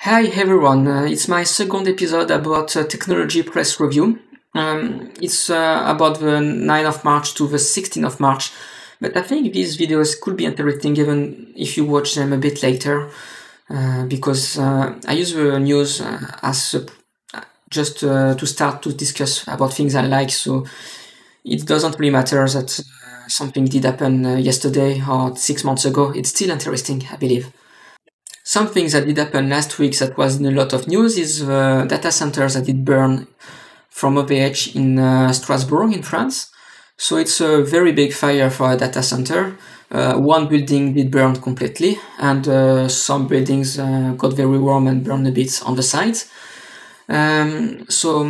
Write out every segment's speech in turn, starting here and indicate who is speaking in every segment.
Speaker 1: Hi everyone, it's my second episode about technology press review. It's about the 9th of March to the 16th of March, but I think these videos could be interesting even if you watch them a bit later, because I use the news as just to start to discuss about things I like, so it doesn't really matter that something did happen yesterday or 6 months ago. It's still interesting, I believe. Some things that did happen last week that was in a lot of news is the data center that did burn from OVH in Strasbourg in France. So it's a very big fire for a data center. One building did burn completely, and some buildings got very warm and burned a bit on the sides. So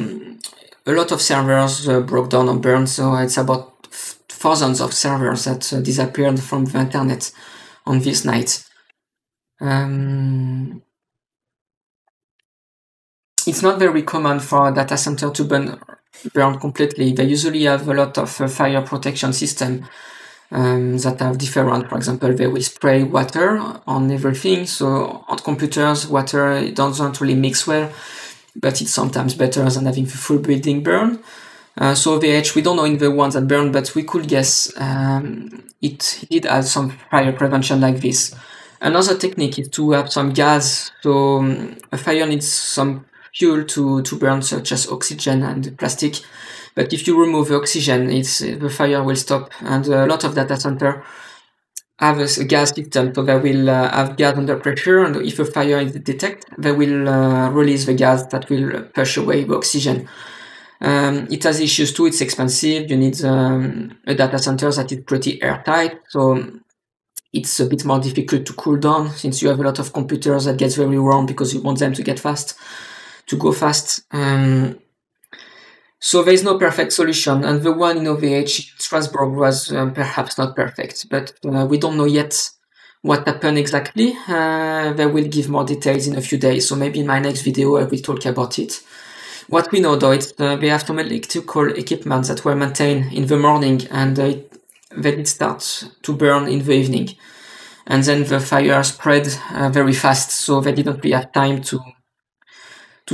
Speaker 1: a lot of servers broke down or burned, so it's about thousands of servers that disappeared from the internet on this night. It's not very common for a data center to burn completely. They usually have a lot of fire protection system that are different. For example, they will spray water on everything. So on computers, water doesn't really mix well, but it's sometimes better than having the full building burn. So OVH, we don't know in the ones that burned, but we could guess it did have some fire prevention like this. Another technique is to have some gas. So a fire needs some fuel to burn, such as oxygen and plastic. But if you remove the oxygen, the fire will stop. And a lot of data center have a gas system, so they will have gas under pressure, and if a fire is detected, they will release the gas that will push away the oxygen. It has issues too. It's expensive. You need a data center that is pretty airtight, so it's a bit more difficult to cool down since you have a lot of computers that gets very warm because you want them to go fast. So there is no perfect solution, and the one in OVH in Strasbourg was perhaps not perfect, but we don't know yet what happened exactly. They will give more details in a few days, so maybe in my next video I will talk about it. What we know though is they have some electrical equipment that were maintained in the morning, and they did start to burn in the evening. And then the fire spread very fast, so they didn't really have time to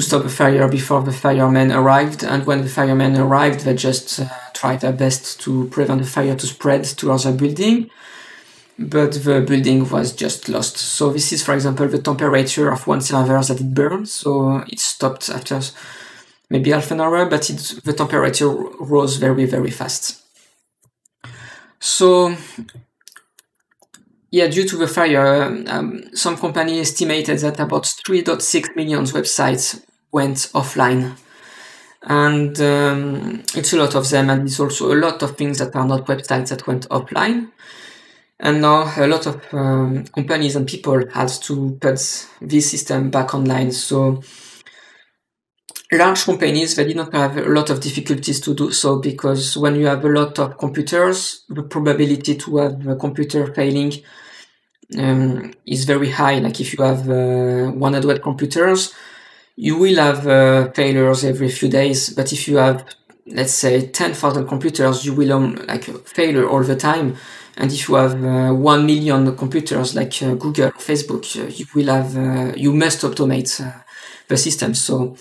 Speaker 1: stop the fire before the firemen arrived. And when the firemen arrived, they just tried their best to prevent the fire to spread to other building, but the building was just lost. So this is, for example, the temperature of one server that it burned. So it stopped after maybe half an hour, but the temperature rose very, very fast. So yeah, due to the fire, some company estimated that about 3.6 million websites went offline. And it's a lot of them, and it's also a lot of things that are not websites that went offline. And now a lot of companies and people had to put this system back online. So large companies, they did not have a lot of difficulties to do so, because when you have a lot of computers, the probability to have a computer failing is very high. Like if you have 100 computers, you will have failures every few days. But if you have, let's say, 10,000 computers, you will failure all the time. And if you have 1 million computers like Google, Facebook, you must automate the system. So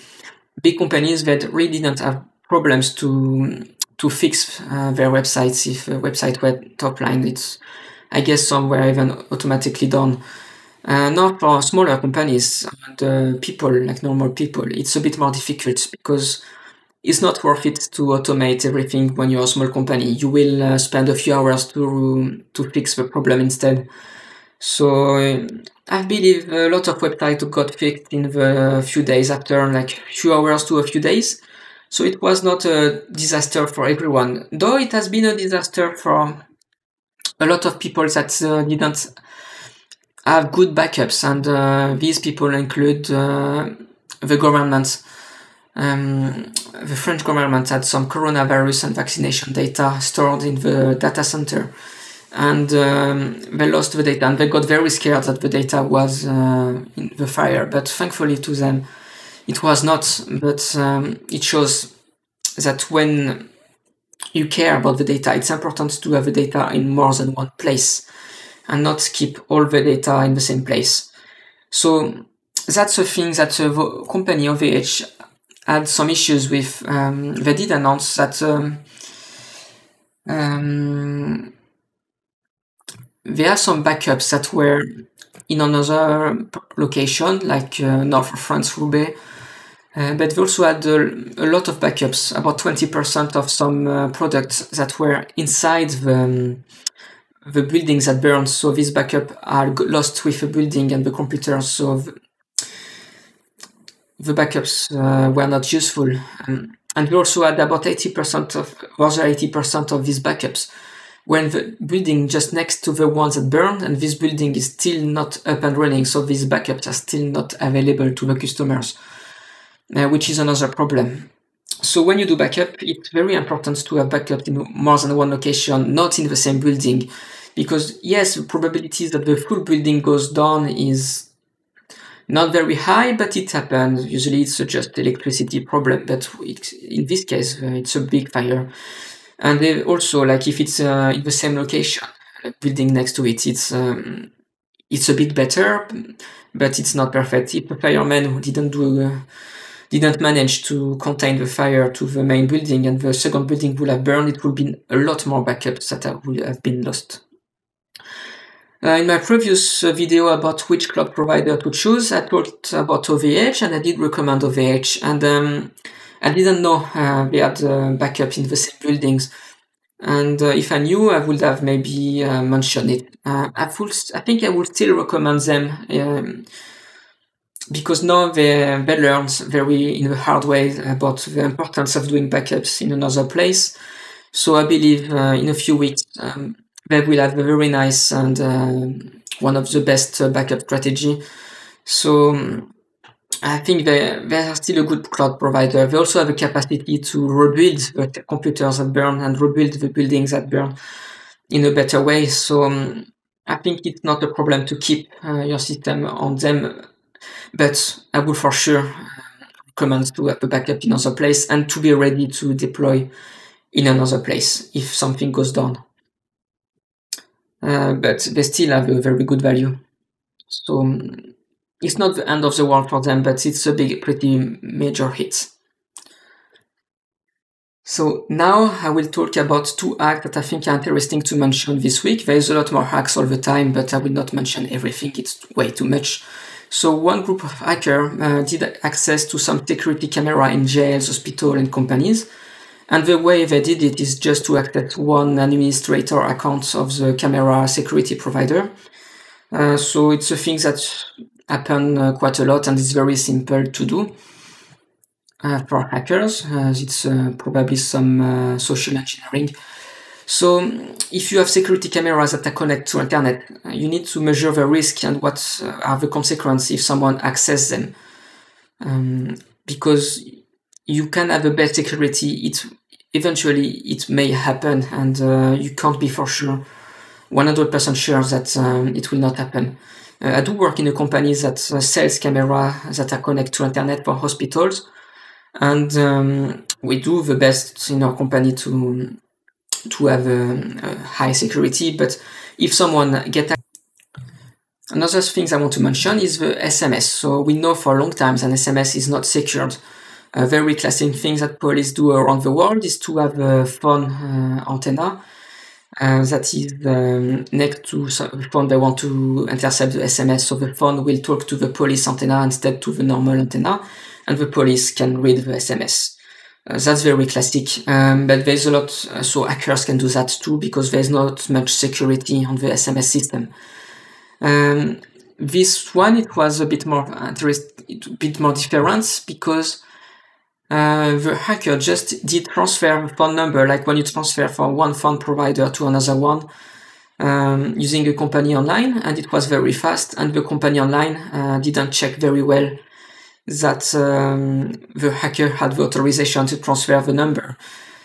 Speaker 1: big companies that really didn't have problems to fix their websites if a website went offline. It's, I guess, some were even automatically done. Not for smaller companies and people, like normal people, it's a bit more difficult because it's not worth it to automate everything when you're a small company. You will spend a few hours to fix the problem instead. So I believe a lot of websites got fixed in the few days after, like few hours to a few days. So it was not a disaster for everyone, though it has been a disaster for a lot of people that didn't have good backups, and these people include the government. The French government had some coronavirus and vaccination data stored in the data center, and they lost the data, and they got very scared that the data was in the fire. But thankfully to them, it was not. But it shows that when you care about the data, it's important to have the data in more than one place and not keep all the data in the same place. So that's a thing that the company OVH had some issues with. They did announce that there are some backups that were in another location, like north of France, Roubaix, but they also had a lot of backups, about 20% of some products that were inside the buildings that burned. So these backups are lost with the building and the computer, so the backups were not useful. And we also had about 80% of these backups when the building just next to the ones that burned, and this building is still not up and running, so these backups are still not available to the customers, which is another problem. So when you do backup, it's very important to have backup in more than one location, not in the same building, because yes, the probability that the full building goes down is not very high, but it happens. Usually it's just electricity problem, but in this case, it's a big fire. And also, like if it's in the same location, building next to it, it's a bit better, but it's not perfect. If the fireman didn't manage to contain the fire to the main building and the second building would have burned, it would be a lot more backups that would have been lost. In my previous video about which cloud provider to choose, I talked about OVH and I did recommend OVH, and I didn't know they had backup in the same buildings. And if I knew, I would have maybe mentioned it. I think I would still recommend them because now they learned very in the hard way about the importance of doing backups in another place. So I believe in a few weeks they will have a very nice and one of the best backup strategy. So I think they are still a good cloud provider. They also have a capacity to rebuild the computers that burn and rebuild the buildings that burn in a better way. So I think it's not a problem to keep your system on them, but I would for sure recommend to have a backup in another place and to be ready to deploy in another place if something goes down. But they still have a very good value. So it's not the end of the world for them, but it's a pretty major hit. So now I will talk about 2 hacks that I think are interesting to mention this week. There is a lot more hacks all the time, but I will not mention everything. It's way too much. So one group of hackers did access to some security camera in jails, hospitals, and companies. And the way they did it is just to access one administrator account of the camera security provider. So it's a thing that happen quite a lot, and it's very simple to do for hackers. It's probably some social engineering. So if you have security cameras that are connected to internet, you need to measure the risk and what are the consequences if someone accesses them. Because you can have the best security, eventually it may happen, and you can't be for sure 100% sure that it will not happen. I do work in a company that sells cameras that are connected to internet for hospitals, and we do the best in our company to have a high security. But if someone another thing I want to mention is the SMS. So we know for a long time that SMS is not secured. A very classic thing that police do around the world is to have a phone antenna that is next to the phone they want to intercept the SMS. So the phone will talk to the police antenna instead to the normal antenna, and the police can read the SMS. That's very classic, but there's a lot, so hackers can do that too, because there's not much security on the SMS system. This one, it was a bit more different, because the hacker just did transfer the phone number, like when you transfer from one phone provider to another one, using a company online, and it was very fast, and the company online didn't check very well that the hacker had the authorization to transfer the number.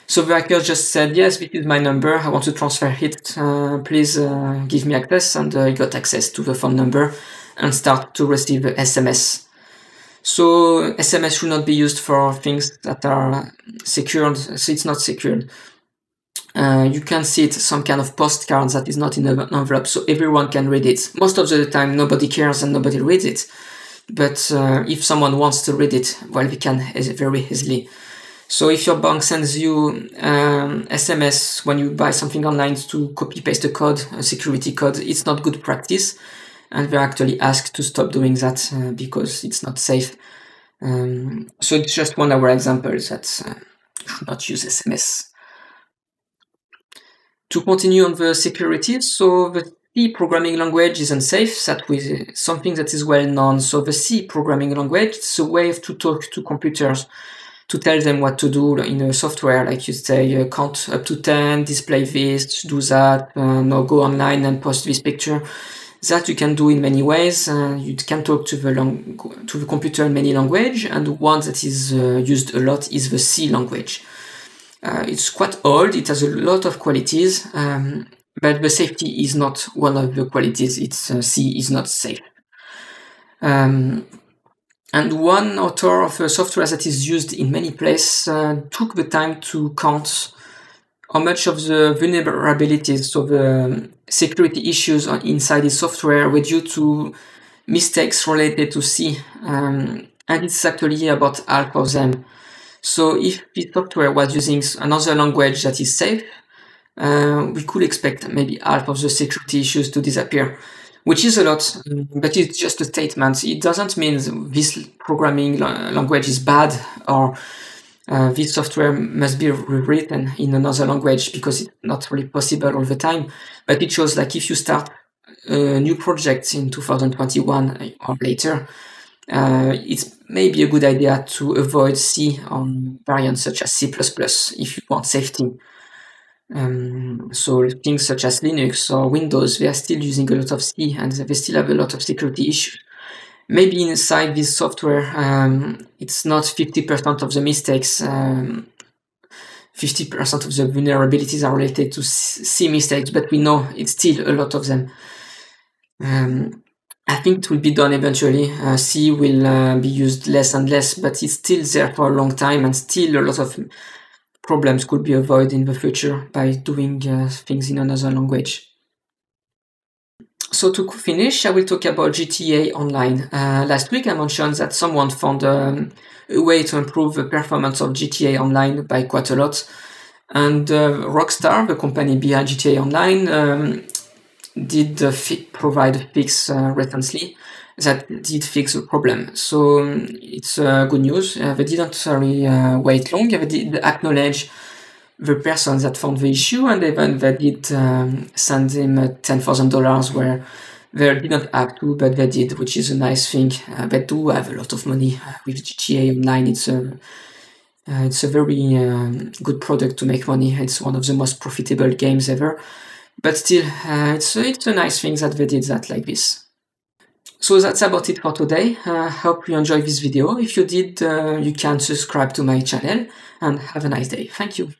Speaker 1: So the hacker just said, yes, this is my number, I want to transfer it, please give me access, and he got access to the phone number and start to receive the SMS. So SMS should not be used for things that are secured, so it's not secured. You can see it some kind of postcard that is not in an envelope, so everyone can read it. Most of the time nobody cares and nobody reads it. but if someone wants to read it, well, we can very easily. So if your bank sends you SMS when you buy something online to copy paste the code, a security code, it's not good practice, and we're actually asked to stop doing that because it's not safe. So it's just one of our examples that you should not use SMS. To continue on the security, so the C programming language is unsafe. That was something that is well known. So the C programming language is a way to talk to computers, to tell them what to do in a software, like you say, count up to 10, display this, do that, no, go online and post this picture. That you can do in many ways. You can talk to the computer in many languages, and one that is used a lot is the C language. It's quite old, it has a lot of qualities, but the safety is not one of the qualities. C is not safe. And one author of a software that is used in many places took the time to count how much of the vulnerabilities, so the security issues inside the software, were due to mistakes related to C, and it's actually about half of them. So if the software was using another language that is safe, we could expect maybe half of the security issues to disappear, which is a lot, but it's just a statement. It doesn't mean this programming language is bad or this software must be rewritten in another language, because it's not really possible all the time. But it shows, like, if you start a new project in 2021 or later, it's maybe a good idea to avoid C on variants such as C++ if you want safety. So things such as Linux or Windows, they are still using a lot of C, and they still have a lot of security issues. Maybe inside this software, it's not 50% of the mistakes, 50% of the vulnerabilities are related to C mistakes, but we know it's still a lot of them. I think it will be done eventually. C will be used less and less, but it's still there for a long time, and still a lot of problems could be avoided in the future by doing things in another language. So to finish, I will talk about GTA Online. Last week I mentioned that someone found a way to improve the performance of GTA Online by quite a lot. And Rockstar, the company behind GTA Online, did provide a fix recently that did fix the problem. So it's good news. They didn't really wait long. They did acknowledge the person that found the issue, and even they did send him $10,000 where they didn't have to, but they did, which is a nice thing. They do have a lot of money with GTA Online. It's a very good product to make money. It's one of the most profitable games ever. But still, it's a nice thing that they did that like this. So that's about it for today. Hope you enjoyed this video. If you did, you can subscribe to my channel, and have a nice day. Thank you.